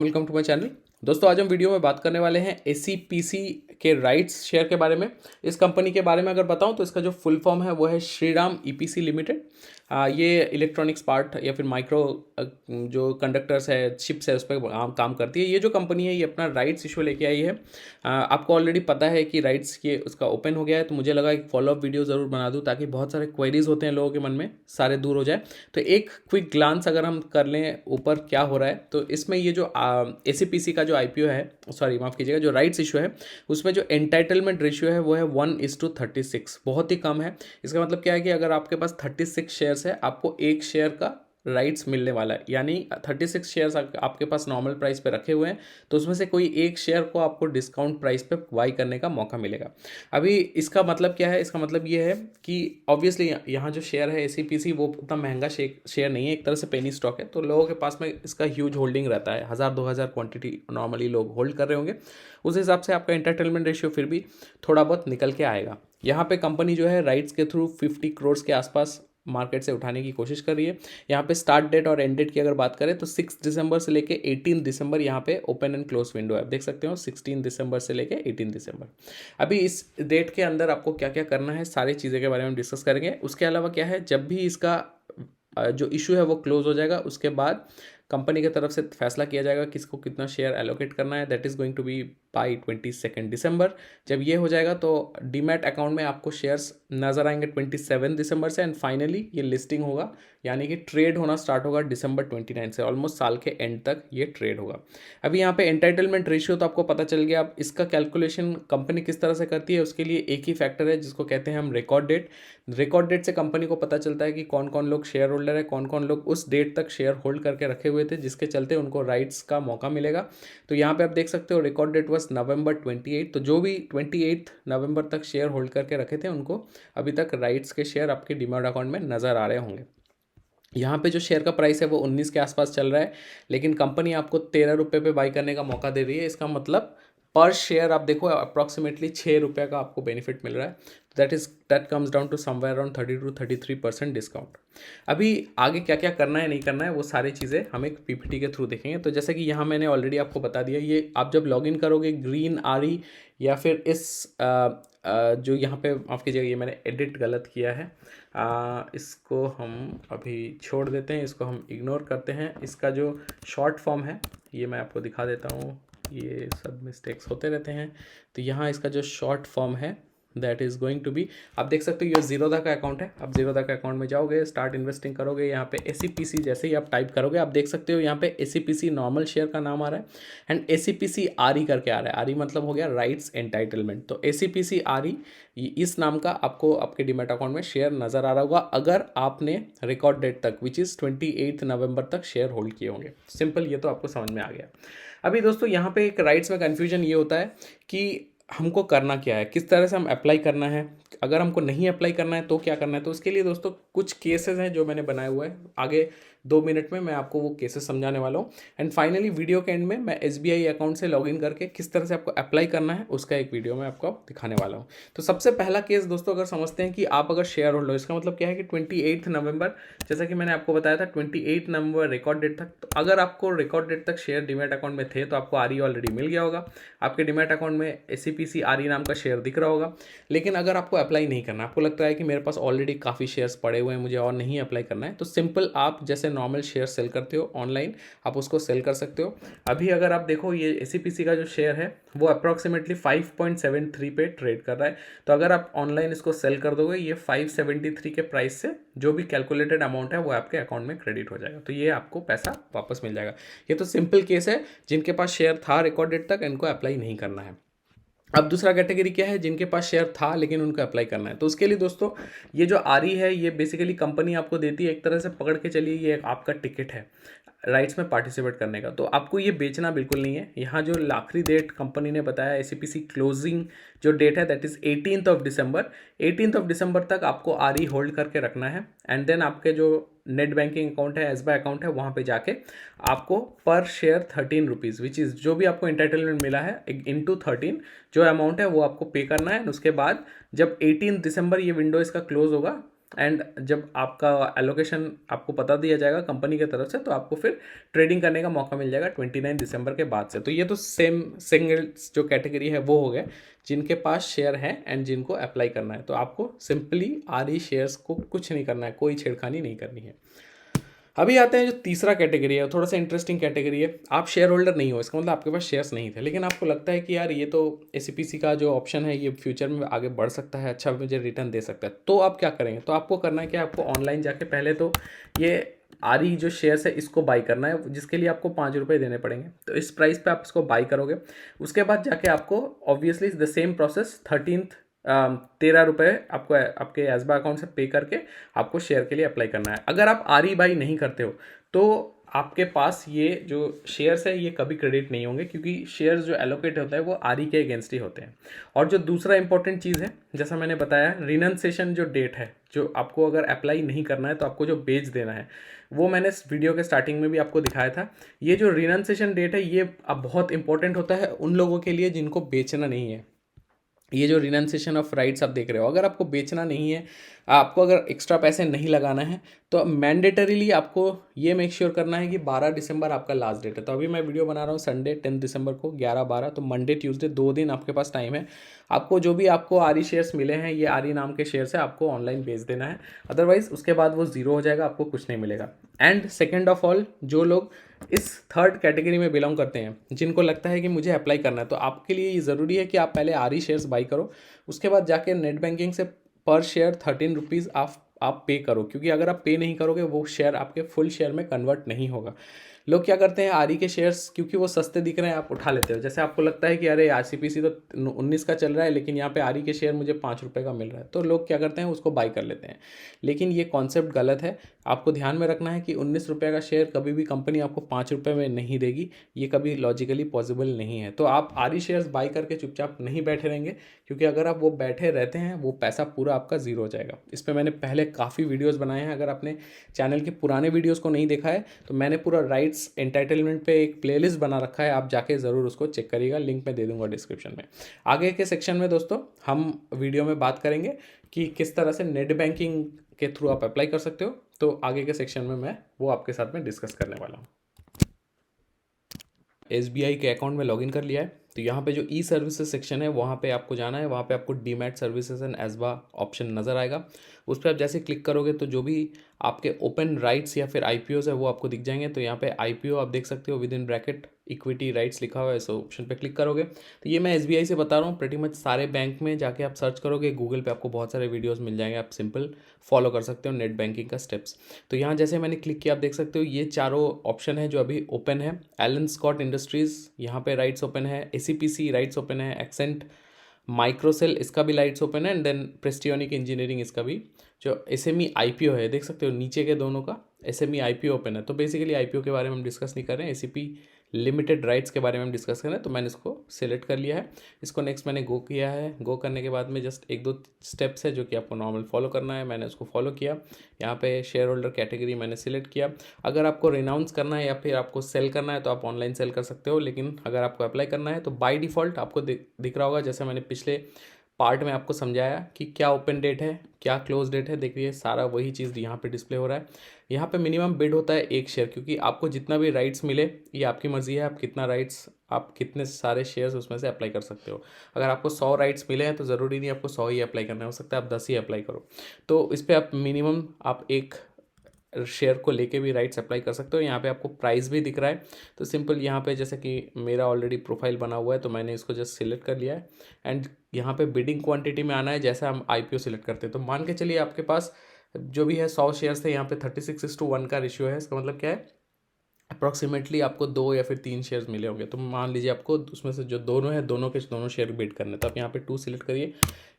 Welcome to my channel. दोस्तों आज हम वीडियो में बात करने वाले हैं एसीपीसी के राइट्स शेयर के बारे में। इस कंपनी के बारे में अगर बताऊं तो इसका जो फुल फॉर्म है वो है श्रीराम ईपीसी लिमिटेड। ये इलेक्ट्रॉनिक्स पार्ट या फिर माइक्रो जो कंडक्टर्स है, चिप्स है, उस पर काम करती है। ये जो कंपनी है ये अपना राइट्स इशू लेके आई है। आपको ऑलरेडी पता है कि राइट्स ये उसका ओपन हो गया है, तो मुझे लगा एक फॉलोअप वीडियो ज़रूर बना दूँ ताकि बहुत सारे क्वेरीज होते हैं लोगों के मन में, सारे दूर हो जाए। तो एक क्विक ग्लांस अगर हम कर लें ऊपर क्या हो रहा है, तो इसमें ये जो एसीपीसी का जो आईपीओ है, सॉरी माफ़ कीजिएगा, जो राइट्स इशू है उसमें जो एंटाइटलमेंट रेशियो है वो है 1:36, बहुत ही कम है। इसका मतलब क्या है कि अगर आपके पास 36 शेयर्स है, आपको एक शेयर का राइट्स मिलने वाला है। यानी 36 शेयर्स आपके पास नॉर्मल प्राइस पे रखे हुए हैं, तो उसमें से कोई एक शेयर को आपको डिस्काउंट प्राइस पे बाई करने का मौका मिलेगा। अभी इसका मतलब क्या है? इसका मतलब ये है कि ऑब्वियसली यहाँ जो शेयर है एसीपीसी वो उतना महंगा शेयर नहीं है, एक तरह से पेनी स्टॉक है, तो लोगों के पास में इसका ह्यूज होल्डिंग रहता है। 1000-2000 क्वांटिटी नॉर्मली लोग होल्ड कर रहे होंगे। उस हिसाब से आपका एंटरटेनमेंट रेशियो फिर भी थोड़ा बहुत निकल के आएगा। यहाँ पे कंपनी जो है राइट्स के थ्रू 50 करोड़ के आसपास मार्केट से उठाने की कोशिश कर रही है। यहाँ पे स्टार्ट डेट और एंड डेट की अगर बात करें तो 6 दिसंबर से लेके 18 दिसंबर यहाँ पे ओपन एंड क्लोज विंडो है। आप देख सकते हो 16 दिसंबर से लेके 18 दिसंबर। अभी इस डेट के अंदर आपको क्या क्या करना है, सारी चीज़ें के बारे में हम डिस्कस करेंगे। उसके अलावा क्या है, जब भी इसका जो इशू है वो क्लोज हो जाएगा, उसके बाद कंपनी की तरफ से फैसला किया जाएगा किसको कितना शेयर एलोकेट करना है। That is going to be by 22 December. जब ये हो जाएगा तो डीमैट अकाउंट में आपको शेयर्स नज़र आएंगे 27 दिसंबर से, एंड फाइनली ये लिस्टिंग होगा, यानी कि ट्रेड होना स्टार्ट होगा डिसंबर 29 से। ऑलमोस्ट साल के एंड तक ये ट्रेड होगा। अभी यहाँ पे एंटाइटलमेंट रेशियो तो आपको पता चल गया। अब इसका कैलकुलेशन कंपनी किस तरह से करती है, उसके लिए एक ही फैक्टर है जिसको कहते हैं हम रिकॉर्ड डेट। रिकॉर्ड डेट से कंपनी को पता चलता है कि कौन कौन लोग शेयर होल्डर है, कौन कौन लोग उस डेट तक शेयर होल्ड करके रखे हुए थे जिसके चलते उनको राइट्स का मौका मिलेगा। तो यहाँ पे आप देख सकते हो रिकॉर्ड डेट वाज नवंबर 28। तो जो भी 28 नवंबर तक शेयर होल्ड करके रखे थे उनको अभी तक राइट्स के शेयर आपके डीमैट अकाउंट में नज़र आ रहे होंगे। यहाँ पे जो शेयर का प्राइस है वो 19 के आसपास चल रहा है, लेकिन कंपनी आपको 13 रुपये पे बाई करने का मौका दे रही है। इसका मतलब पर शेयर आप देखो अप्रॉक्सीमेटली 6 रुपये का आपको बेनिफिट मिल रहा है। That comes down to somewhere around 30-33% discount. अभी आगे क्या क्या करना है नहीं करना है वो सारी चीज़ें हम एक पीपीटी के थ्रू देखेंगे। तो जैसे कि यहाँ मैंने ऑलरेडी आपको बता दिया, ये आप जब लॉगिन करोगे ग्रीन आरी या फिर इस जो यहाँ पे माफ़ कीजिएगा, ये मैंने एडिट गलत किया है। इसको हम अभी छोड़ देते हैं, इसको हम इग्नोर करते हैं। इसका जो शॉर्ट फॉर्म है ये मैं आपको दिखा देता हूँ, ये सब मिस्टेक्स होते रहते हैं। तो यहाँ इसका जो शॉर्ट फॉर्म है that is going to be, आप देख सकते हो ये जीरोधा का अकाउंट है। आप जीरोधा का अकाउंट में जाओगे, स्टार्ट इन्वेस्टिंग करोगे, यहाँ पे एसीपीसी जैसे ही आप टाइप करोगे आप देख सकते हो यहाँ पे एसीपीसी नॉर्मल शेयर का नाम आ रहा है एंड एसीपीसी आरई करके आ रहा है। आरई मतलब हो गया राइट्स एंटाइटलमेंट। तो एसीपीसी आरई इस नाम का आपको आपके डीमैट अकाउंट में शेयर नज़र आ रहा होगा अगर आपने रिकॉर्ड डेट तक विच इज़ 28 नवंबर तक शेयर होल्ड किए होंगे। सिंपल, ये तो आपको समझ में आ गया। अभी दोस्तों यहाँ पे एक राइट्स में कन्फ्यूजन ये होता है कि हमको करना क्या है, किस तरह से हम अप्लाई करना है। अगर हमको नहीं अप्लाई करना है तो क्या करना है, तो उसके लिए दोस्तों कुछ केसेस हैं जो मैंने बनाए हुए हैं। आगे 2 मिनट में मैं आपको वो केसेस समझाने वाला हूँ एंड फाइनली वीडियो के एंड में मैं एसबीआई अकाउंट से लॉगिन करके किस तरह से आपको अप्लाई करना है उसका एक वीडियो मैं आपको दिखाने वाला हूँ। तो सबसे पहला केस दोस्तों अगर समझते हैं कि आप अगर शेयर होल्डर हो, इसका मतलब क्या है कि 28 नवंबर, जैसा कि मैंने आपको बताया था 28 नवंबर रिकॉर्ड डेट तक, तो अगर आपको रिकॉर्ड डेट तक शेयर डीमैट अकाउंट में थे तो आपको आरई ऑलरेडी मिल गया होगा। आपके डीमैट अकाउंट में एसीपीसी आरई नाम का शेयर दिख रहा होगा। लेकिन अगर आपको अप्लाई नहीं करना, आपको लगता है कि मेरे पास ऑलरेडी काफ़ी शेयर्स पड़े हुए हैं, मुझे और नहीं अप्लाई करना है, तो सिंपल आप जैसे नॉर्मल शेयर सेल करते हो ऑनलाइन, आप उसको सेल कर सकते हो। अभी अगर आप देखो ये एसीपीसी का जो शेयर है वो अप्रॉक्सीमेटली 5.73 पे ट्रेड कर रहा है। तो अगर आप ऑनलाइन इसको सेल कर दोगे, ये 573 के प्राइस से जो भी कैलकुलेटेड अमाउंट है वो आपके अकाउंट में क्रेडिट हो जाएगा, तो ये आपको पैसा वापस मिल जाएगा। ये तो सिंपल केस है, जिनके पास शेयर था रिकॉर्ड डेट तक इनको अप्लाई नहीं करना है। अब दूसरा कैटेगरी क्या है, जिनके पास शेयर था लेकिन उनको अप्लाई करना है। तो उसके लिए दोस्तों ये जो आरई है ये बेसिकली कंपनी आपको देती है, एक तरह से पकड़ के चलिए ये आपका टिकट है राइट्स में पार्टिसिपेट करने का। तो आपको ये बेचना बिल्कुल नहीं है। यहाँ जो आखिरी डेट कंपनी ने बताया एसीपीसी क्लोजिंग जो डेट है दैट इज़ 18 दिसंबर। 18 दिसंबर तक आपको आरई होल्ड करके रखना है एंड देन आपके जो नेट बैंकिंग अकाउंट है, एसबीआई अकाउंट है, वहाँ पे जाके आपको पर शेयर 13 रुपीज़ विच इज़ जो भी आपको एंटाइटलमेंट मिला है इंटू 13 जो अमाउंट है वो आपको पे करना है। उसके बाद जब 18 दिसंबर ये विंडो इसका क्लोज होगा एंड जब आपका एलोकेशन आपको पता दिया जाएगा कंपनी की तरफ से, तो आपको फिर ट्रेडिंग करने का मौका मिल जाएगा 29 दिसंबर के बाद से। तो ये तो सेम सिंगल जो कैटेगरी है वो हो गया जिनके पास शेयर है एंड जिनको अप्लाई करना है। तो आपको सिंपली आर शेयर्स को कुछ नहीं करना है, कोई छेड़खानी नहीं करनी है। अभी आते हैं जो तीसरा कैटेगरी है, थोड़ा सा इंटरेस्टिंग कैटेगरी है। आप शेयर होल्डर नहीं हो, इसका मतलब आपके पास शेयर्स नहीं थे, लेकिन आपको लगता है कि यार ये तो एसीपीसी का जो ऑप्शन है ये फ्यूचर में आगे बढ़ सकता है, अच्छा मुझे रिटर्न दे सकता है। तो आप क्या करेंगे? तो आपको करना है कि आपको ऑनलाइन जाके पहले तो ये आरी जो शेयर्स है इसको बाई करना है, जिसके लिए आपको 5 रुपये देने पड़ेंगे। तो इस प्राइस पे आप इसको बाई करोगे। उसके बाद जाके आपको ऑब्वियसली द सेम प्रोसेस 13 रुपये आपको आपके एसबा अकाउंट से पे करके आपको शेयर के लिए अप्लाई करना है। अगर आप आर ई बाई नहीं करते हो तो आपके पास ये जो शेयर्स है ये कभी क्रेडिट नहीं होंगे, क्योंकि शेयर्स जो एलोकेट होता है वो आर ई के अगेंस्ट ही होते हैं। और जो दूसरा इंपॉर्टेंट चीज़ है, जैसा मैंने बताया, रिनंसेशन जो डेट है, जो आपको अगर अप्लाई नहीं करना है तो आपको जो बेच देना है, वो मैंने इस वीडियो के स्टार्टिंग में भी आपको दिखाया था। ये जो रिनंसेशन डेट है ये अब बहुत इंपॉर्टेंट होता है उन लोगों के लिए जिनको बेचना नहीं है। ये जो रिनंसेशन ऑफ राइट्स आप देख रहे हो, अगर आपको बेचना नहीं है, आपको अगर एक्स्ट्रा पैसे नहीं लगाना है, तो मैंडेटरीली आपको ये मेक श्योर करना है कि 12 दिसंबर आपका लास्ट डेट है। तो अभी मैं वीडियो बना रहा हूँ संडे 10 दिसंबर को 11-12, तो मंडे ट्यूसडे 2 दिन आपके पास टाइम है। आपको जो भी आपको आरी शेयर्स मिले हैं, ये आरी नाम के शेयर्स है, आपको ऑनलाइन बेच देना है। अदरवाइज उसके बाद वो जीरो हो जाएगा, आपको कुछ नहीं मिलेगा। एंड सेकेंड ऑफ ऑल, जो लोग इस थर्ड कैटेगरी में बिलोंग करते हैं, जिनको लगता है कि मुझे अप्लाई करना है, तो आपके लिए ये ज़रूरी है कि आप पहले आर ई शेयर्स बाई करो। उसके बाद जाके नेट बैंकिंग से पर शेयर 13 रुपीज़ आप पे करो, क्योंकि अगर आप पे नहीं करोगे वो शेयर आपके फुल शेयर में कन्वर्ट नहीं होगा। लोग क्या करते हैं, आर ई के शेयर्स क्योंकि वो सस्ते दिख रहे हैं आप उठा लेते हो। जैसे आपको लगता है कि अरे आरसीपीसी तो 19 का चल रहा है, लेकिन यहाँ पे आर ई के शेयर मुझे 5 रुपये का मिल रहा है, तो लोग क्या करते हैं उसको बाई कर लेते हैं। लेकिन ये कॉन्सेप्ट गलत है। आपको ध्यान में रखना है कि 19 रुपये का शेयर कभी भी कंपनी आपको 5 रुपये में नहीं देगी, ये कभी लॉजिकली पॉसिबल नहीं है। तो आप आर ई शेयर्स बाई करके चुपचाप नहीं बैठे रहेंगे, क्योंकि अगर आप वो बैठे रहते हैं वो पैसा पूरा आपका ज़ीरो हो जाएगा। इस पर मैंने पहले काफ़ी वीडियोज़ बनाए हैं। अगर आपने चैनल के पुराने वीडियोज़ को नहीं देखा है तो मैंने पूरा राइट्स एंटाइटलमेंट पे एक प्लेलिस्ट बना रखा है, आप जाके ज़रूर उसको चेक करिएगा, लिंक मैं दे दूंगा डिस्क्रिप्शन में। आगे के सेक्शन में दोस्तों हम वीडियो में बात करेंगे कि किस तरह से नेट बैंकिंग के थ्रू आप अप्लाई कर सकते हो। तो आगे के सेक्शन में मैं वो आपके साथ में डिस्कस करने वाला हूँ। एसबीआई के अकाउंट में लॉगिन कर लिया है, तो यहाँ पे जो ई सर्विसेज सेक्शन है वहाँ पे आपको जाना है। वहाँ पे आपको demat services and ASBA option नज़र आएगा। उस पर आप जैसे क्लिक करोगे तो जो भी आपके ओपन राइट्स या फिर आईपीओज है वो आपको दिख जाएंगे। तो यहाँ पे आईपीओ आप देख सकते हो, with in bracket equity rights लिखा हुआ है, इस ऑप्शन पे क्लिक करोगे। तो ये मैं एसबीआई से बता रहा हूँ, प्रेटी मच सारे बैंक में जाके आप सर्च करोगे, गूगल पे आपको बहुत सारे वीडियोस मिल जाएंगे, आप सिंपल फॉलो कर सकते हो नेट बैंकिंग का स्टेप्स। तो यहाँ जैसे मैंने क्लिक किया, आप देख सकते हो ये चारों ऑप्शन है जो अभी ओपन है। एलन स्कॉट इंडस्ट्रीज़ यहाँ पे राइट्स ओपन है, एसीपीसी राइट्स ओपन है, एक्सेंट माइक्रोसेल इसका भी राइट्स ओपन है, एंड देन प्रेस्टियोनिक इंजीनियरिंग इसका भी जो एसएमई आईपीओ है, देख सकते हो नीचे के दोनों का एसएमई आईपीओ ओपन है। तो बेसिकली आईपीओ के बारे में हम डिस्कस नहीं कर रहे हैं, एसीपी लिमिटेड राइट्स के बारे में हम डिस्कस कर रहे हैं। तो मैंने इसको सिलेक्ट कर लिया है, इसको नेक्स्ट मैंने गो किया है। गो करने के बाद में जस्ट 1-2 स्टेप्स है जो कि आपको नॉर्मल फॉलो करना है, मैंने उसको फॉलो किया। यहाँ पे शेयर होल्डर कैटेगरी मैंने सिलेक्ट किया। अगर आपको रिनाउंस करना है या फिर आपको सेल करना है तो आप ऑनलाइन सेल कर सकते हो, लेकिन अगर आपको अप्लाई करना है तो बाय डिफ़ॉल्ट आपको दिख रहा होगा, जैसे मैंने पिछले पार्ट में आपको समझाया कि क्या ओपन डेट है, क्या क्लोज डेट है। देखिए सारा वही चीज़ यहाँ पे डिस्प्ले हो रहा है। यहाँ पे मिनिमम बिड होता है 1 शेयर, क्योंकि आपको जितना भी राइट्स मिले ये आपकी मर्ज़ी है, आप कितना राइट्स, आप कितने सारे शेयर्स उसमें से अप्लाई कर सकते हो। अगर आपको 100 राइट्स मिले हैं तो ज़रूरी नहीं आपको 100 ही अप्लाई करना, हो सकता है आप 10 ही अप्लाई करो। तो इस पर आप मिनिमम आप एक शेयर को लेके भी राइट्स अप्लाई कर सकते हो। यहाँ पे आपको प्राइस भी दिख रहा है, तो सिंपल यहाँ पे जैसे कि मेरा ऑलरेडी प्रोफाइल बना हुआ है तो मैंने इसको जस्ट सिलेक्ट कर लिया है। एंड यहाँ पे बिडिंग क्वांटिटी में आना है, जैसे हम आईपीओ सिलेक्ट करते हैं। तो मान के चलिए आपके पास जो भी है 100 शेयर्स थे, यहाँ पे 36:1 का रेशियो है। इसका मतलब क्या है, अप्रॉक्सीमेटली आपको 2 या फिर 3 शेयर्स मिले होंगे। तो मान लीजिए आपको उसमें से जो दोनों है दोनों के दोनों शेयर बिड करने, तो आप यहाँ पे 2 सिलेक्ट करिए।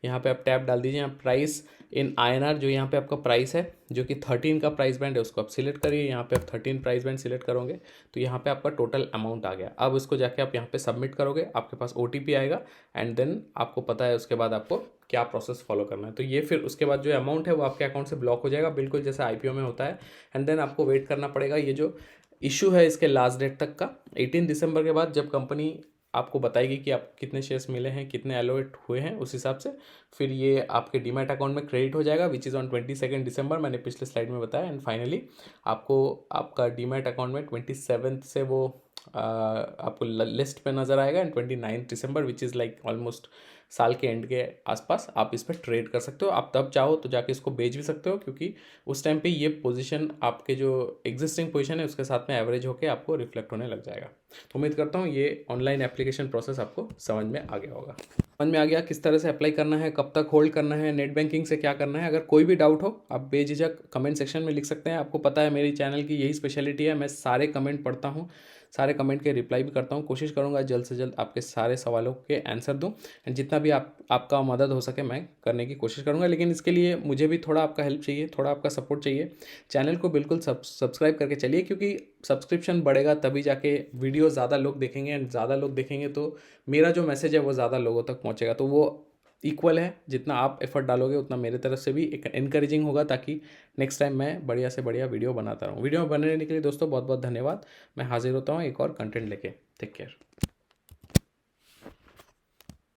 यहाँ पे आप टैब डाल दीजिए, यहाँ प्राइस इन आईएनआर जो यहाँ पे आपका प्राइस है जो कि 13 का प्राइस बैंड है उसको आप सिलेक्ट करिए। यहाँ पे आप 13 प्राइस बैंड सिलेक्ट करोगे तो यहाँ पे आपका टोटल अमाउंट आ गया। अब इसको जाके आप यहाँ पे सबमिट करोगे, आपके पास ओटीपी आएगा, एंड देन आपको पता है उसके बाद आपको क्या प्रोसेस फॉलो करना है। तो ये फिर उसके बाद जो अमाउंट है वो आपके अकाउंट से ब्लॉक हो जाएगा, बिल्कुल जैसे आईपीओ में होता है। एंड देन आपको वेट करना पड़ेगा। ये जो इशू है इसके लास्ट डेट तक का 18 दिसंबर के बाद जब कंपनी आपको बताएगी कि आप कितने शेयर्स मिले हैं, कितने अलॉट हुए हैं, उस हिसाब से फिर ये आपके डीमैट अकाउंट में क्रेडिट हो जाएगा, विच इज़ ऑन 22 दिसंबर, मैंने पिछले स्लाइड में बताया। एंड फाइनली आपको आपका डीमैट अकाउंट में 27 से वो आपको लिस्ट पे नज़र आएगा। And 29 December which is like almost साल के एंड के आसपास आप इस पर ट्रेड कर सकते हो। आप तब चाहो तो जाके इसको बेच भी सकते हो, क्योंकि उस टाइम पे ये पोजीशन आपके जो एग्जिस्टिंग पोजीशन है उसके साथ में एवरेज होकर आपको रिफ्लेक्ट होने लग जाएगा। तो उम्मीद करता हूँ ये ऑनलाइन एप्लीकेशन प्रोसेस आपको समझ में आ गया होगा। समझ में आ गया किस तरह से अप्लाई करना है, कब तक होल्ड करना है, नेट बैंकिंग से क्या करना है। अगर कोई भी डाउट हो आप बेझिझक कमेंट सेक्शन में लिख सकते हैं। आपको पता है मेरी चैनल की यही स्पेशलिटी है, मैं सारे कमेंट पढ़ता हूँ, सारे कमेंट के रिप्लाई भी करता हूँ। कोशिश करूँगा जल्द से जल्द आपके सारे सवालों के आंसर दूँ। एंड जितना भी आपका मदद हो सके मैं करने की कोशिश करूँगा, लेकिन इसके लिए मुझे भी थोड़ा आपका हेल्प चाहिए, थोड़ा आपका सपोर्ट चाहिए। चैनल को बिल्कुल सब्सक्राइब करके चलिए, क्योंकि सब्सक्रिप्शन बढ़ेगा तभी जाके वीडियो ज़्यादा लोग देखेंगे, एंड ज़्यादा लोग देखेंगे तो मेरा जो मैसेज है वो ज़्यादा लोगों तक पहुँचेगा। तो वो इक्वल है, जितना आप एफर्ट डालोगे उतना मेरे तरफ से भी एक इनकरेजिंग होगा, ताकि नेक्स्ट टाइम मैं बढ़िया से बढ़िया वीडियो बनाता रहूँ। वीडियो में बने रहने के लिए दोस्तों बहुत बहुत धन्यवाद। मैं हाजिर होता हूँ एक और कंटेंट लेके। Take care.